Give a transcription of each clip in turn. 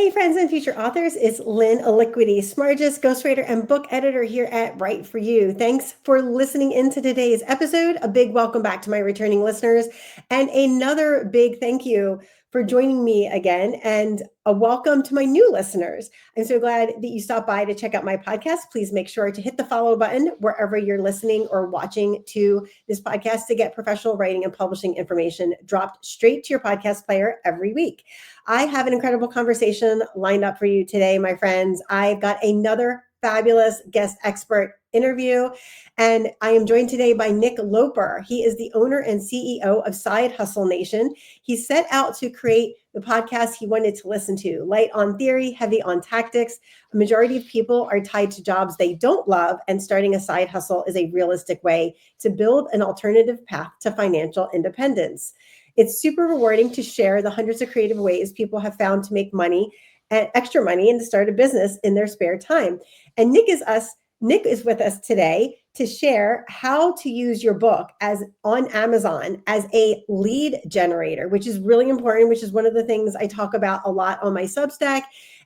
Hey, friends and future authors, it's Lynn Smargis, ghostwriter and book editor here at Write For You. Thanks for listening into today's episode. A big welcome back to my returning listeners, and another big thank you for joining me again, and a welcome to my new listeners. I'm so glad that you stopped by to check out my podcast. Please make sure to hit the follow button wherever you're listening or watching to this podcast to get professional writing and publishing information dropped straight to your podcast player every week. I have an incredible conversation lined up for you today, my friends. I've got another fabulous guest expert interview, and I am joined today by Nick Loper. He is the owner and CEO of Side Hustle Nation. He set out to create the podcast he wanted to listen to, light on theory, heavy on tactics. A majority of people are tied to jobs they don't love, and starting a side hustle is a realistic way to build an alternative path to financial independence. It's super rewarding to share the hundreds of creative ways people have found to make money and extra money and to start a business in their spare time. And Nick is with us today to share how to use your book as on Amazon as a lead generator, which is really important, which is one of the things I talk about a lot on my Substack.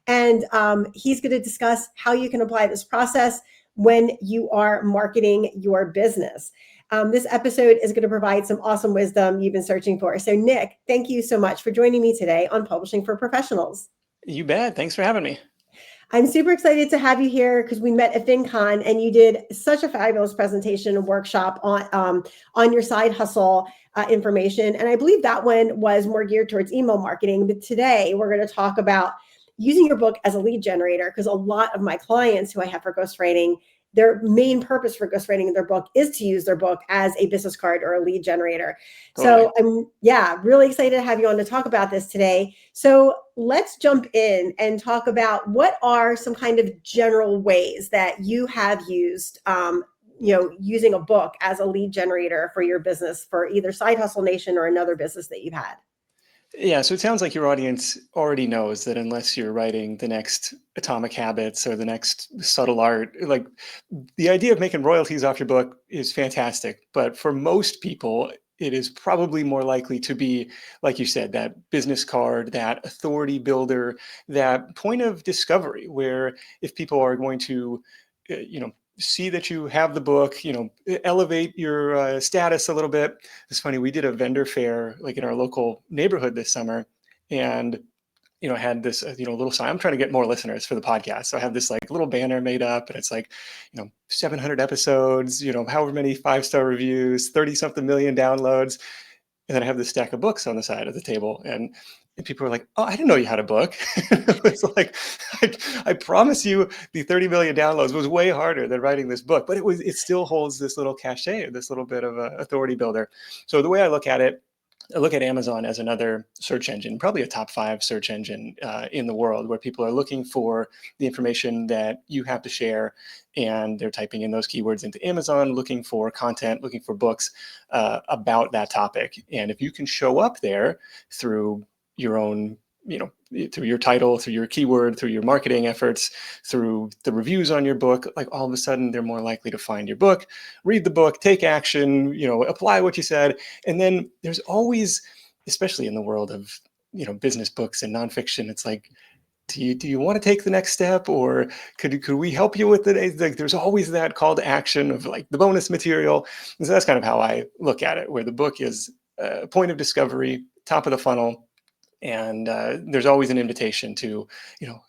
And he's going to discuss how you can apply this process when you are marketing your business. This episode is going to provide some awesome wisdom you've been searching for. So Nick, thank you so much for joining me today on Publishing for Professionals. You bet. Thanks for having me. I'm super excited to have you here because we met at FinCon and you did such a fabulous presentation and workshop on your side hustle information. And I believe that one was more geared towards email marketing. But today we're going to talk about using your book as a lead generator, because a lot of my clients who I have for ghostwriting, their main purpose for ghostwriting their book is to use their book as a business card or a lead generator. Totally. So I'm really excited to have you on to talk about this today. So let's jump in and talk about what are some kind of general ways that you have used, using a book as a lead generator for your business, for either Side Hustle Nation or another business that you've had. Yeah, so it sounds like your audience already knows that unless you're writing the next Atomic Habits or the next Subtle Art, like the idea of making royalties off your book is fantastic. But for most people, it is probably more likely to be, like you said, that business card, that authority builder, that point of discovery, where if people are going to, see that you have the book, elevate your status a little bit. It's funny, we did a vendor fair like in our local neighborhood this summer, and had this little sign. I'm trying to get more listeners for the podcast, so I have this like little banner made up, and it's like 700 episodes, however many 5-star reviews, 30 something million downloads, and then I have this stack of books on the side of the table, and people were like, "Oh, I didn't know you had a book." It's like, I promise you, the 30 million downloads was way harder than writing this book, but it still holds this little cachet, this little bit of an authority builder. So the way I look at it, I look at Amazon as another search engine, probably a top 5 search engine in the world, where people are looking for the information that you have to share, and they're typing in those keywords into Amazon, looking for content, looking for books about that topic. And if you can show up there through your own, through your title, through your keyword, through your marketing efforts, through the reviews on your book, like all of a sudden they're more likely to find your book, read the book, take action, apply what you said. And then there's always, especially in the world of, business books and nonfiction, it's like, do you want to take the next step, or could we help you with it? Like, there's always that call to action of like the bonus material. And so that's kind of how I look at it, where the book is a point of discovery, top of the funnel. And there's always an invitation to,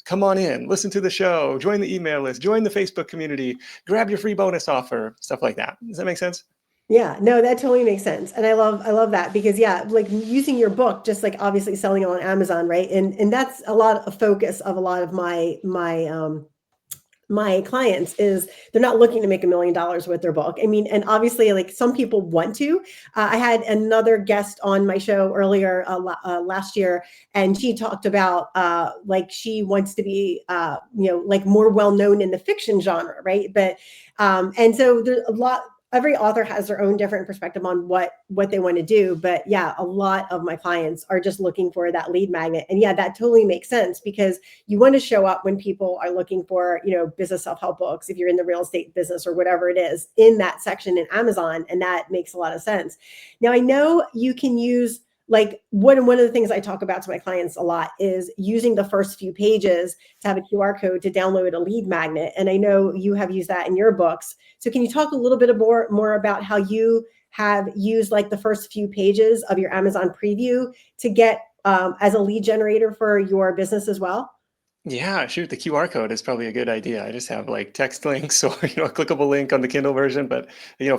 come on in, listen to the show, join the email list, join the Facebook community, grab your free bonus offer, stuff like that. Does that make sense? Yeah, no, that totally makes sense. And I love that, because like using your book, just like obviously selling it on Amazon, right? And that's a lot of focus of a lot of my clients, is they're not looking to make $1 million with their book. I mean, and obviously like some people want to. I had another guest on my show earlier last year, and she talked about like she wants to be like more well-known in the fiction genre, right? But and so there's every author has their own different perspective on what they want to do. But yeah, a lot of my clients are just looking for that lead magnet. And yeah, that totally makes sense, because you want to show up when people are looking for, business self-help books, if you're in the real estate business or whatever it is, in that section in Amazon. And that makes a lot of sense. Now, I know you can use like one of the things I talk about to my clients a lot is using the first few pages to have a QR code to download a lead magnet. And I know you have used that in your books. So can you talk a little bit more about how you have used like the first few pages of your Amazon preview to get as a lead generator for your business as well? Yeah, shoot, the QR code is probably a good idea. I just have like text links or a clickable link on the Kindle version, but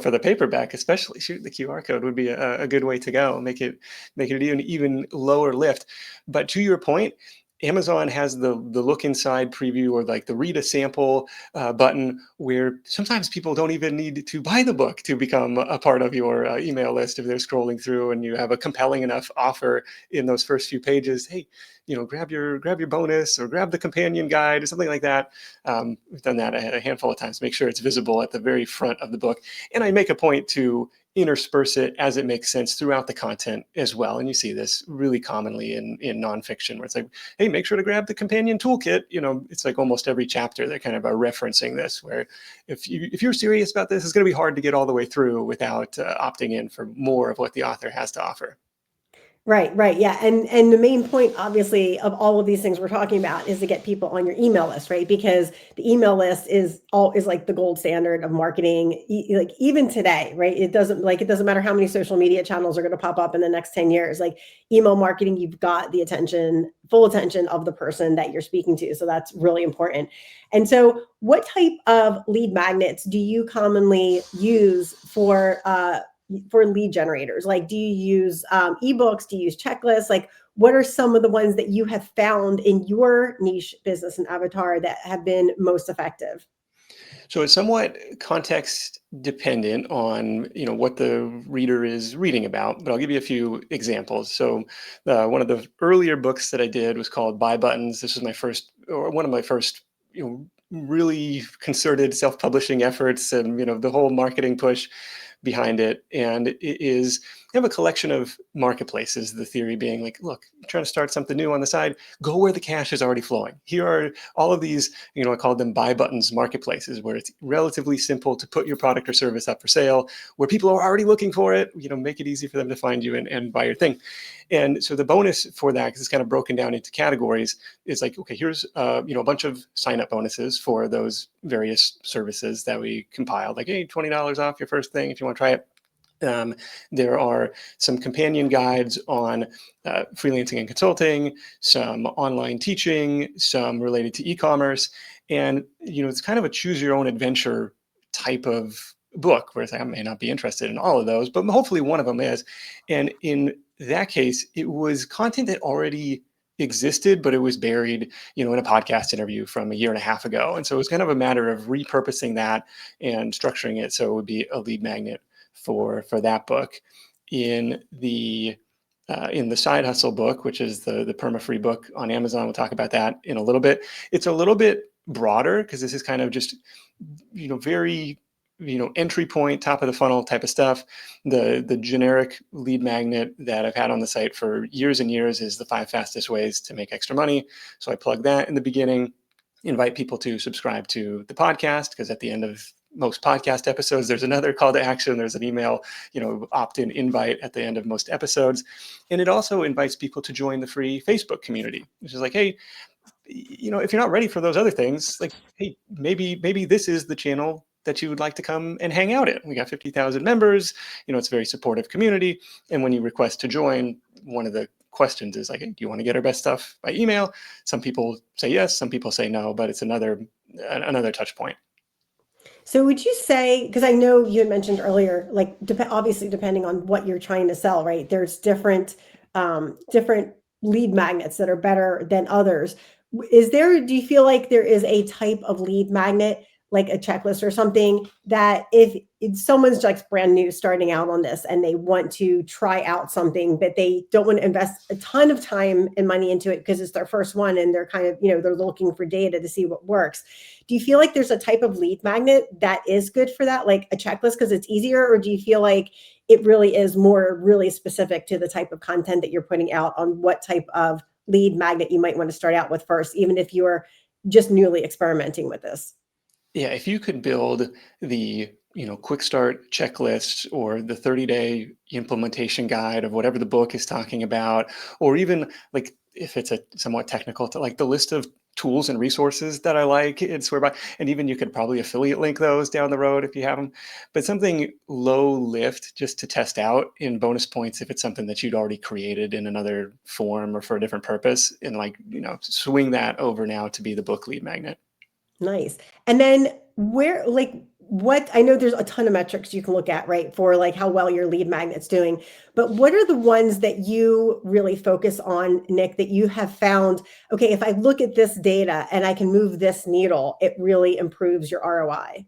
for the paperback, especially, shoot, the QR code would be a good way to go. Make it even lower lift. But to your point, Amazon has the look inside preview or like the read a sample button where sometimes people don't even need to buy the book to become a part of your email list if they're scrolling through and you have a compelling enough offer in those first few pages. Hey, grab your bonus or grab the companion guide or something like that. We've done that a handful of times. Make sure it's visible at the very front of the book, and I make a point to intersperse it as it makes sense throughout the content as well. And you see this really commonly in nonfiction, where it's like, hey, make sure to grab the companion toolkit. It's like almost every chapter they're kind of referencing this. Where if you're serious about this, it's going to be hard to get all the way through without opting in for more of what the author has to offer. Right, right. Yeah. And the main point obviously of all of these things we're talking about is to get people on your email list, right? Because the email list is like the gold standard of marketing. Like even today, right? It doesn't matter how many social media channels are going to pop up in the next 10 years. Like email marketing, you've got the full attention of the person that you're speaking to. So that's really important. And so what type of lead magnets do you commonly use for lead generators? Like, do you use ebooks? Do you use checklists? Like, what are some of the ones that you have found in your niche business and avatar that have been most effective? So it's somewhat context dependent on what the reader is reading about, but I'll give you a few examples. So one of the earlier books that I did was called Buy Buttons. This was my first, or one of my first, really concerted self-publishing efforts, and the whole marketing push behind it. And it is kind of a collection of marketplaces. The theory being like, look, you're trying to start something new on the side, go where the cash is already flowing. Here are all of these, I call them buy buttons marketplaces, where it's relatively simple to put your product or service up for sale, where people are already looking for it, make it easy for them to find you and buy your thing. And so the bonus for that, because it's kind of broken down into categories, is like, okay, here's a bunch of sign up bonuses for those various services that we compiled, like, hey, $20 off your first thing if you want to try it. There are some companion guides on freelancing and consulting, some online teaching, some related to e-commerce, and it's kind of a choose your own adventure type of book, where it's like, I may not be interested in all of those, but hopefully one of them is. And in that case, it was content that already existed, but it was buried, in a podcast interview from a year and a half ago. And so it was kind of a matter of repurposing that and structuring it so it would be a lead magnet for that book. In the side hustle book, which is the perma-free book on Amazon, we'll talk about that in a little bit. It's a little bit broader because this is kind of just very entry point, top of the funnel type of stuff. The generic lead magnet that I've had on the site for years and years is the 5 fastest ways to make extra money. So I plug that in the beginning, invite people to subscribe to the podcast, because at the end of most podcast episodes, there's another call to action. There's an email, opt-in invite at the end of most episodes. And it also invites people to join the free Facebook community, which is like, hey, if you're not ready for those other things, like, hey, maybe this is the channel that you would like to come and hang out in. We got 50,000 members. It's a very supportive community. And when you request to join, one of the questions is like, hey, do you want to get our best stuff by email? Some people say yes, some people say no, but it's another touch point. So would you say, because I know you had mentioned earlier, like obviously depending on what you're trying to sell, right? There's different lead magnets that are better than others. Do you feel like there is a type of lead magnet, like a checklist or something, that if someone's like brand new starting out on this and they want to try out something, but they don't want to invest a ton of time and money into it because it's their first one and they're kind of, they're looking for data to see what works. Do you feel like there's a type of lead magnet that is good for that, like a checklist because it's easier? Or do you feel like it really is more really specific to the type of content that you're putting out on what type of lead magnet you might want to start out with first, even if you're just newly experimenting with this? Yeah, if you could build the quick start checklist or the 30-day implementation guide of whatever the book is talking about, or even like if it's a somewhat technical, to like the list of tools and resources that I like and swear by. And even you could probably affiliate link those down the road if you have them. But something low lift just to test out in bonus points if it's something that you'd already created in another form or for a different purpose, and like, swing that over now to be the book lead magnet. Nice. And then where, like, what I know there's a ton of metrics you can look at, right, for like how well your lead magnet's doing. But what are the ones that you really focus on, Nick, that you have found, okay, if I look at this data and I can move this needle, it really improves your ROI?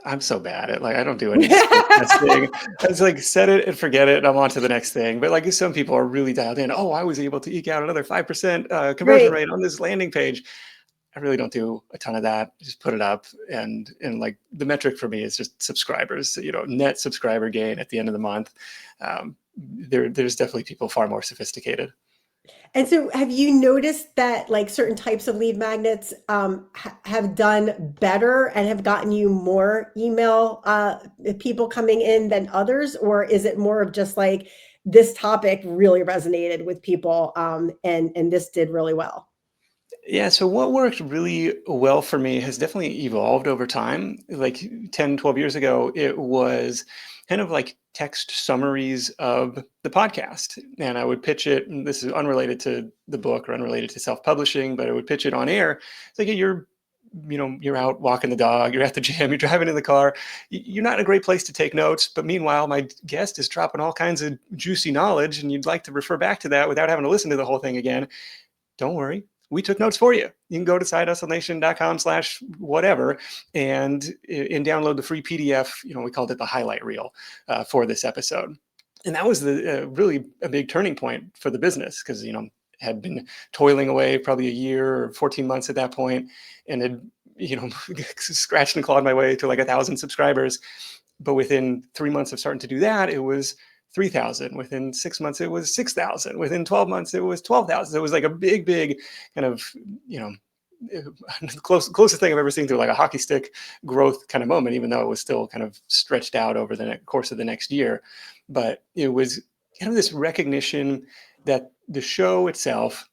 I'm so bad at, like, I don't do any split testing. It's like set it and forget it, and I'm on to the next thing. But like some people are really dialed in. Oh, I was able to eke out another 5% conversion Right. rate on this landing page. I really don't do a ton of that. Just put it up, and like the metric for me is just subscribers. Net subscriber gain at the end of the month. There's definitely people far more sophisticated. And so have you noticed that like certain types of lead magnets have done better and have gotten you more email people coming in than others? Or is it more of just like this topic really resonated with people and this did really well? Yeah, so what worked really well for me has definitely evolved over time. Like 10, 12 years ago, it was kind of like text summaries of the podcast. And I would pitch it, and this is unrelated to the book or unrelated to self-publishing, but I would pitch it on air. It's like, you're out walking the dog, you're at the gym, you're driving in the car, you're not in a great place to take notes. But meanwhile, my guest is dropping all kinds of juicy knowledge, and you'd like to refer back to that without having to listen to the whole thing again. Don't worry. We took notes for you. You can go to sidehustlenation.com/whatever and download the free PDF. We called it the highlight reel for this episode. And that was the really a big turning point for the business because, had been toiling away probably a year or 14 months at that point and had, scratched and clawed my way to like 1,000 subscribers. But within 3 months of starting to do that, it was 3,000. Within 6 months, it was 6,000. Within 12 months, it was 12,000. It was like a big, big kind of, closest thing I've ever seen to like a hockey stick growth kind of moment, even though it was still kind of stretched out over the course of the next year. But it was kind of this recognition that the show itself,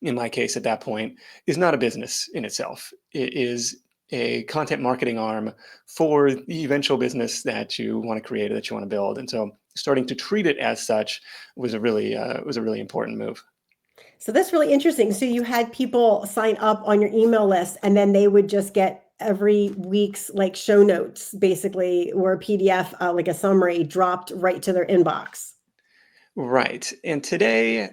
in my case at that point, is not a business in itself. It is a content marketing arm for the eventual business that you want to create or that you want to build. And so starting to treat it as such was a really important move. So that's really interesting. So you had people sign up on your email list and then they would just get every week's like show notes basically or a PDF, like a summary dropped right to their inbox. Right. And today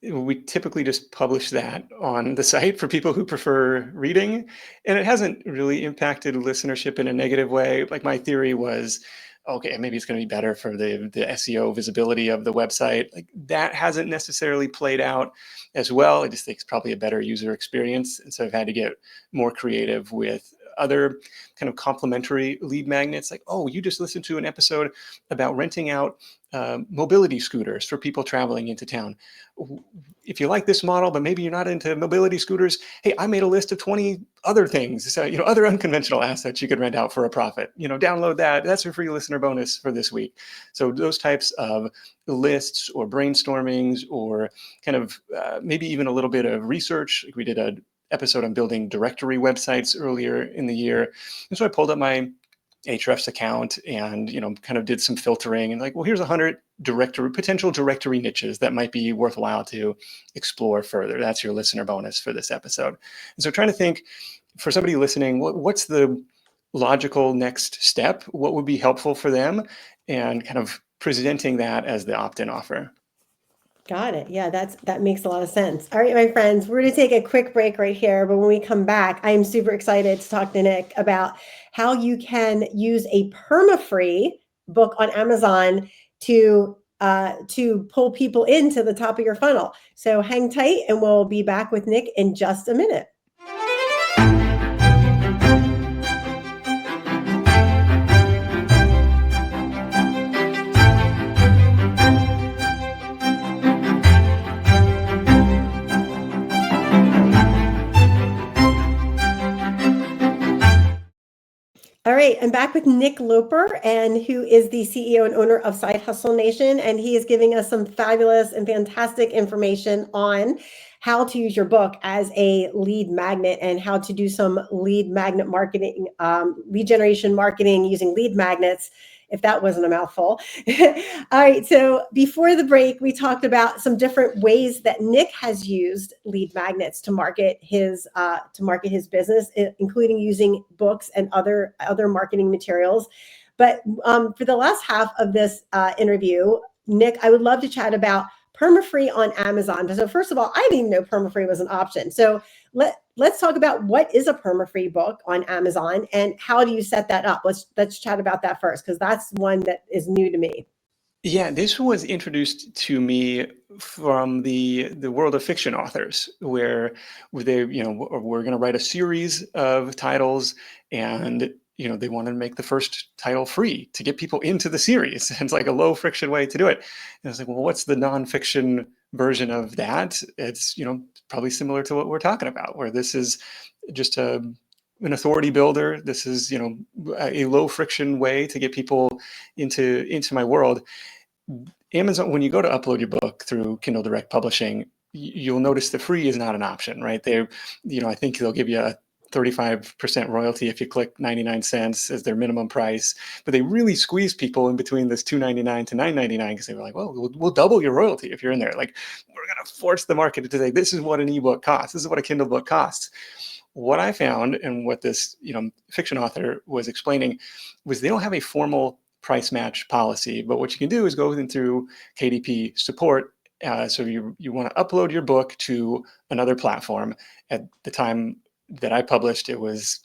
we typically just publish that on the site for people who prefer reading. And it hasn't really impacted listenership in a negative way. Like my theory was, okay, maybe it's going to be better for the SEO visibility of the website. Like that hasn't necessarily played out as well. I just think it's probably a better user experience. And so I've had to get more creative with other kind of complementary lead magnets. Like, oh, you just listened to an episode about renting out mobility scooters for people traveling into town. If you like this model, but maybe you're not into mobility scooters, hey, I made a list of 20 other things, so, other unconventional assets you could rent out for a profit. Download that. That's your free listener bonus for this week. So those types of lists or brainstormings or kind of maybe even a little bit of research. Like we did an episode on building directory websites earlier in the year. And so I pulled up my Ahrefs account and, kind of did some filtering and like, well, here's 100 potential directory niches that might be worthwhile to explore further. That's your listener bonus for this episode. And so trying to think for somebody listening, what's the logical next step? What would be helpful for them? And kind of presenting that as the opt-in offer. Got it. Yeah, that makes a lot of sense. All right, my friends, we're going to take a quick break right here, but when we come back, I am super excited to talk to Nick about how you can use a perma-free book on Amazon to pull people into the top of your funnel. So hang tight and we'll be back with Nick in just a minute. All right, I'm back with Nick Loper, and who is the CEO and owner of Side Hustle Nation, and he is giving us some fabulous and fantastic information on how to use your book as a lead magnet and how to do some lead magnet marketing, lead generation marketing using lead magnets. If that wasn't a mouthful. All right. So before the break, we talked about some different ways that Nick has used lead magnets to market his business, including using books and other marketing materials. But for the last half of this interview, Nick, I would love to chat about perma-free on Amazon. So first of all, I didn't even know perma-free was an option. So let's talk about what is a perma-free book on Amazon and how do you set that up? Let's chat about that first, because that's one that is new to me. Yeah, this was introduced to me from the world of fiction authors, where they, we're going to write a series of titles, and they want to make the first title free to get people into the series. And it's like a low friction way to do it. And it's like, well, what's the nonfiction version of that? It's probably similar to what we're talking about, where this is just an authority builder. This is a low friction way to get people into my world. Amazon, when you go to upload your book through Kindle Direct Publishing, you'll notice the free is not an option, right? I think they'll give you a 35% royalty if you click 99 cents as their minimum price, but they really squeeze people in between this $2.99 to $9.99 because they were like, well, we'll double your royalty if you're in there. Like, we're going to force the market to say, this is what an ebook costs. This is what a Kindle book costs. What I found, and what this fiction author was explaining, was they don't have a formal price match policy, but what you can do is go in through KDP support. So you want to upload your book to another platform. At the time that I published, it was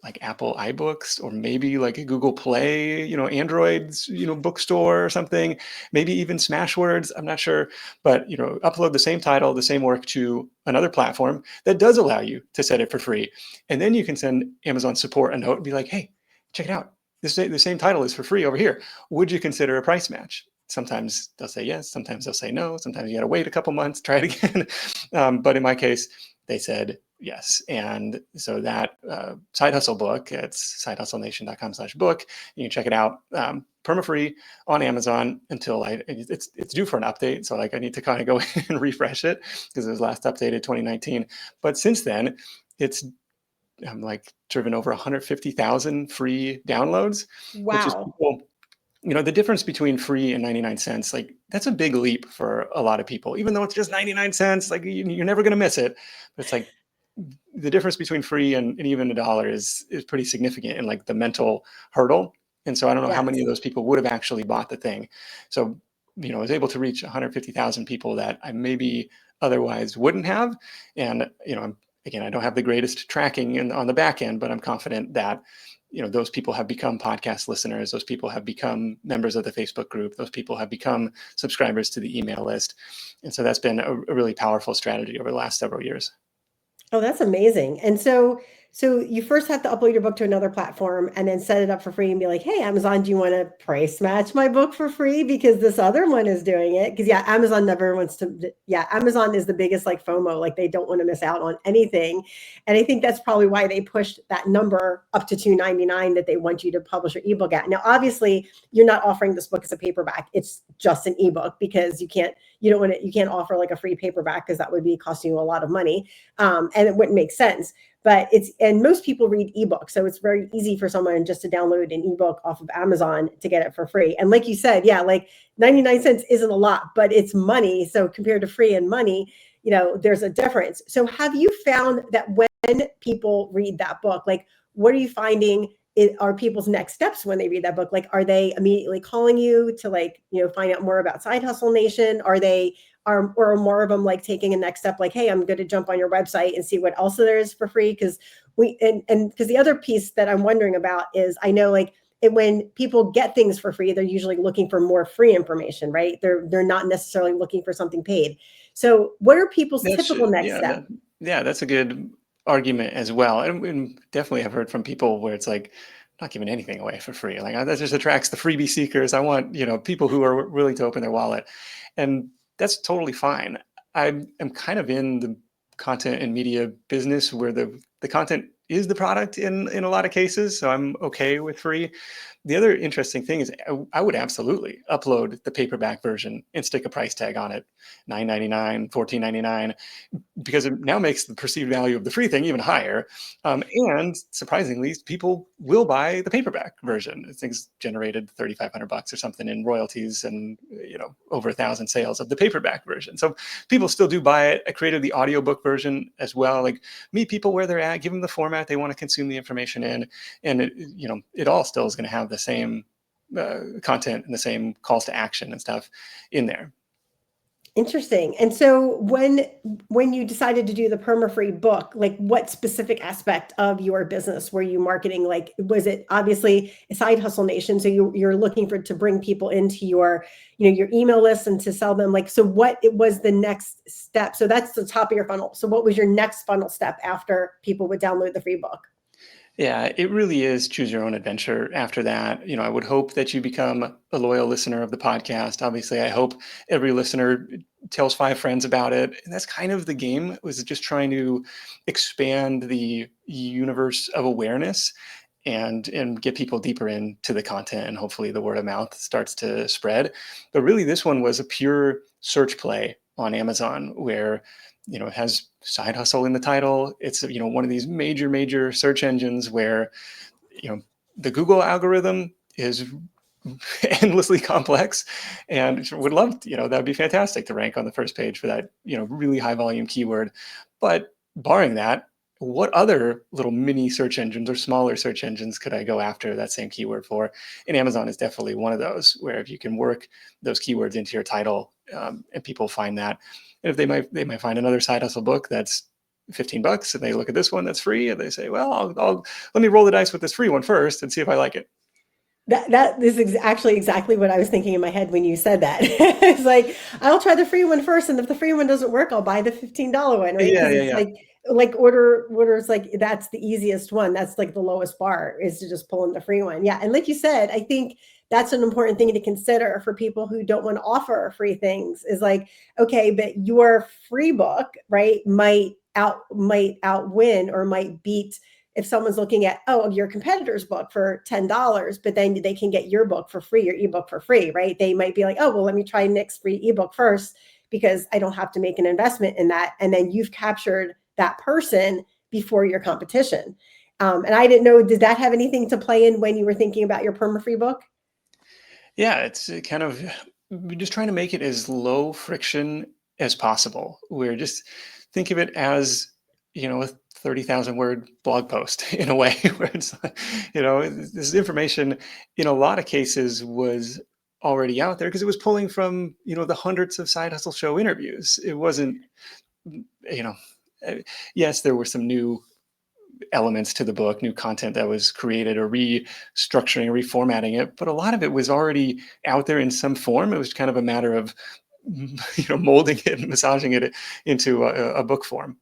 like Apple iBooks, or maybe like a Google Play, Android's, bookstore or something, maybe even Smashwords. I'm not sure, but, upload the same title, the same work to another platform that does allow you to set it for free. And then you can send Amazon support a note and be like, hey, check it out. The same title is for free over here. Would you consider a price match? Sometimes they'll say yes. Sometimes they'll say no. Sometimes you got to wait a couple months, try it again. But in my case, they said yes. And so that side hustle book, it's sidehustlenation.com/book. You can check it out perma-free on Amazon until it's due for an update. So like I need to kind of go and refresh it because it was last updated 2019. But since then, I'm like driven over 150,000 free downloads, which is Wow. people, the difference between free and 99 cents, like that's a big leap for a lot of people, even though it's just 99 cents, like you're never going to miss it. But it's like the difference between free and even $1 is pretty significant in like the mental hurdle. And so I don't know how many of Yes. those people would have actually bought the thing. So, I was able to reach 150,000 people that I maybe otherwise wouldn't have. And, again, I don't have the greatest tracking on the back end, but I'm confident that, those people have become podcast listeners. Those people have become members of the Facebook group. Those people have become subscribers to the email list. And so that's been a really powerful strategy over the last several years. Oh, that's amazing. And so you first have to upload your book to another platform and then set it up for free and be like, hey, Amazon, do you want to price match my book for free? Because this other one is doing it. Because yeah, Amazon never wants to, Amazon is the biggest like FOMO, like they don't want to miss out on anything. And I think that's probably why they pushed that number up to $2.99 that they want you to publish your ebook at. Now, obviously, you're not offering this book as a paperback. It's just an ebook because you can't offer like a free paperback because that would be costing you a lot of money. And it wouldn't make sense. But and most people read ebooks. So it's very easy for someone just to download an ebook off of Amazon to get it for free. And like you said, yeah, like 99 cents isn't a lot, but it's money. So compared to free and money, there's a difference. So have you found that when people read that book, like what are you finding are people's next steps when they read that book? Like, are they immediately calling you to like, find out more about Side Hustle Nation? Or more of them like taking a next step, like, hey, I'm going to jump on your website and see what else there is for free? Because because the other piece that I'm wondering about is I know like when people get things for free, they're usually looking for more free information, right? They're not necessarily looking for something paid. So what are people's typical next steps? That's a good argument as well. And definitely I've heard from people where it's like, not giving anything away for free. Like that just attracts the freebie seekers. I want, people who are willing to open their wallet. And that's totally fine. I am kind of in the content and media business where the content is the product in a lot of cases. So I'm okay with free. The other interesting thing is I would absolutely upload the paperback version and stick a price tag on it, $9.99, $14.99, because it now makes the perceived value of the free thing even higher. And surprisingly, people will buy the paperback version. I think it's generated $3,500 or something in royalties, and over 1,000 sales of the paperback version. So people still do buy it. I created the audiobook version as well. Like, meet people where they're at, give them the format they want to consume the information in, and it all still is going to have the same content and the same calls to action and stuff in there. Interesting. And so when you decided to do the perma-free book, like what specific aspect of your business were you marketing? Like, was it obviously a side hustle nation? So you're looking to bring people into your, your email list and to sell them. Like, so what it was the next step? So that's the top of your funnel. So what was your next funnel step after people would download the free book? Yeah, it really is choose your own adventure after that. I would hope that you become a loyal listener of the podcast. Obviously, I hope every listener tells 5 friends about it. And that's kind of the game, was just trying to expand the universe of awareness and get people deeper into the content, and hopefully the word of mouth starts to spread. But really, this one was a pure search play on Amazon, where it has side hustle in the title. It's one of these major search engines where the Google algorithm is endlessly complex, and would love that'd be fantastic to rank on the first page for that really high volume keyword. But barring that, what other little mini search engines or smaller search engines could I go after that same keyword for? And Amazon is definitely one of those, where if you can work those keywords into your title, and people find that, and if they might find another side hustle book that's $15, and they look at this one that's free, and they say, well, I'll let me roll the dice with this free one first and see if I like it. That is actually exactly what I was thinking in my head when you said that. It's like, I'll try the free one first, and if the free one doesn't work, I'll buy the $15 one, right? Yeah, Because yeah, it's yeah. like orders, like that's the easiest one. That's like the lowest bar, is to just pull in the free one. Yeah, and like you said, I think that's an important thing to consider for people who don't want to offer free things. Is like, okay, but your free book, right, might outwin or might beat if someone's looking at, oh, your competitor's book for $10, but then they can get your book for free, your ebook for free, right? They might be like, oh, well, let me try Nick's free ebook first, because I don't have to make an investment in that. And then you've captured that person before your competition. And I didn't know, did that have anything to play in when you were thinking about your perma-free book? Yeah, it's kind of, we're just trying to make it as low friction as possible. We're just, think of it as, a 30,000 word blog post in a way, where it's, this information in a lot of cases was already out there because it was pulling from, the hundreds of Side Hustle Show interviews. It wasn't, you know, yes, there were some new elements to the book, new content that was created, or restructuring, reformatting it, but a lot of it was already out there in some form. It was kind of a matter of molding it and massaging it into a book form.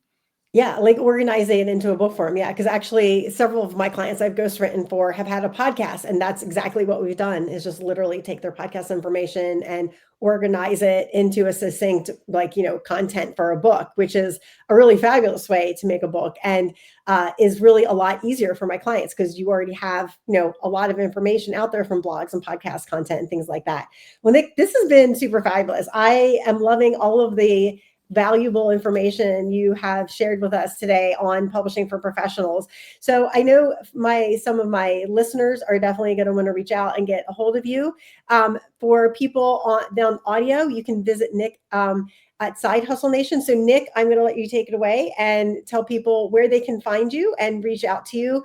Yeah, like organizing it into a book form. Yeah, because actually several of my clients I've ghostwritten for have had a podcast, and that's exactly what we've done, is just literally take their podcast information and organize it into a succinct, like, content for a book, which is a really fabulous way to make a book, and is really a lot easier for my clients, because you already have, a lot of information out there from blogs and podcast content and things like that. Well, Nick, this has been super fabulous. I am loving all of the valuable information you have shared with us today on publishing for professionals. So I know some of my listeners are definitely going to want to reach out and get a hold of you. For people on audio, you can visit Nick at Side Hustle Nation. So Nick, I'm going to let you take it away and tell people where they can find you and reach out to you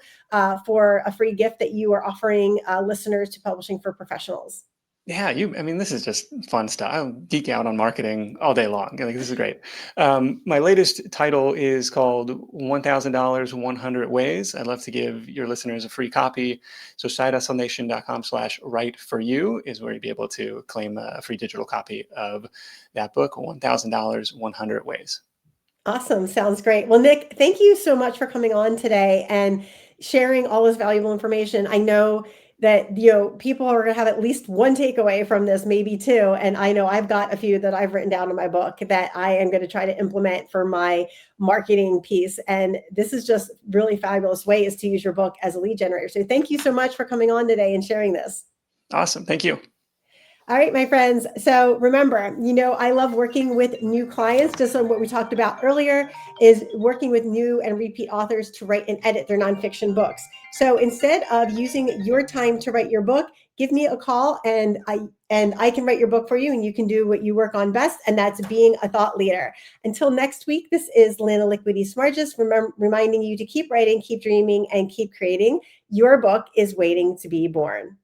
for a free gift that you are offering listeners to Publishing for Professionals. Yeah, this is just fun stuff. I geek out on marketing all day long. Like, this is great. My latest title is called $1,000 100 Ways. I'd love to give your listeners a free copy. So sidehustlenation.com/write for you is where you'll be able to claim a free digital copy of that book, $1,000 100 Ways. Awesome. Sounds great. Well, Nick, thank you so much for coming on today and sharing all this valuable information. I know that, people are going to have at least one takeaway from this, maybe two. And I know I've got a few that I've written down in my book that I am going to try to implement for my marketing piece. And this is just really fabulous ways to use your book as a lead generator. So thank you so much for coming on today and sharing this. Awesome. Thank you. All right, my friends. So remember, I love working with new clients. Just on what we talked about earlier is working with new and repeat authors to write and edit their nonfiction books. So instead of using your time to write your book, give me a call and I can write your book for you, and you can do what you work on best, and that's being a thought leader. Until next week, this is Lynn Smargis, reminding you to keep writing, keep dreaming, and keep creating. Your book is waiting to be born.